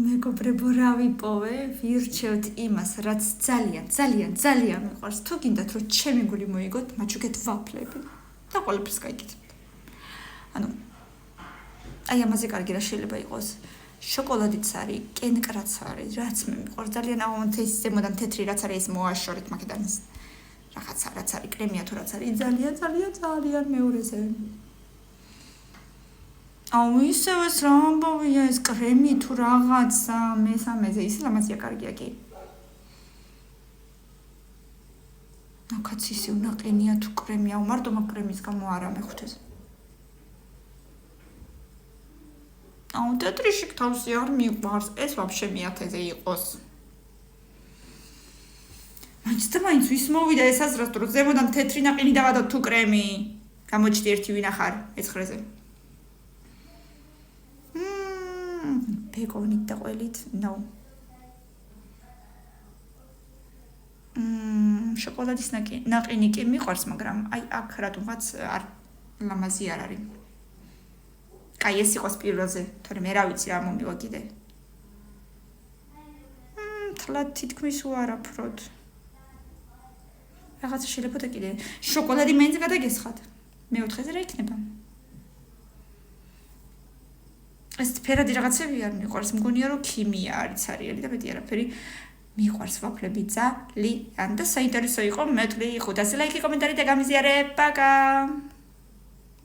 მეგობრებო, რა ვიპოვე? ვირჩევთ იმას, რაც ძალიან მიყვარს. თუ გინდათ რომ ჩემი გული მოიგოთ, მაჩუქეთ ვაფლები და ყველაფერს გაიგეთ. ანუ აი ამაზე კარგი რა შეიძლება იყოს? შოკოლადიც არის, კენკრაც არის, რაც მე მიყვარს. ძალიან აღმოჩნდა ეს ზემოდან თეთრი რაც არის, ეს მოაშორეთ მაგიდან ეს რაღაცა რაც არის, კრემია თუ რაც არის, ძალიან მეორეზე. აუ ისევ ეს რა ამბავია ეს კრემი თუ რაღაცა მესამეზე ის ლამაზია კარგია კი. ნახაც ისევ ნაყენია თუ კრემია, მარტო მაგ კრემის გამო არა მეხუთეს. აუ თეთრი შიგ თავსი არ მიყვარს, ეს ვაფშე მეათეზე იყოს. მაინც ვის მოვიდა ეს აზრად რომ ზემოდან თეთრი ნაყენი დავადოთ თუ კრემი. გამოჩდი ერთი ვინახარ ეცხრეზე. ბეკონით და ყველით, no. შოკოლადის ნაყენი კი მიყვარს, მაგრამ აი აქ რატომღაც არ ლამაზი არ არის. კაი ეს იყოს პირველზე, თორემ მე რა ვიცი რა მომივა კიდე. თლად თითქმის უარაფროდ. რაღაცა შეიძლება და კიდე შოკოლადი მაინც გადაგესხათ. მეოთხეზე რა იქნება? ეს ფერადი რაღაცები არ მიყვარს, მგონია რომ ქიმია არის არიელი და მეტი არაფერი მიყვარს ვაფლები ძალიან და საინტერესო იყო მეტყვი 500 ლაიქი კომენტარი და გამიზიარე, პაკა.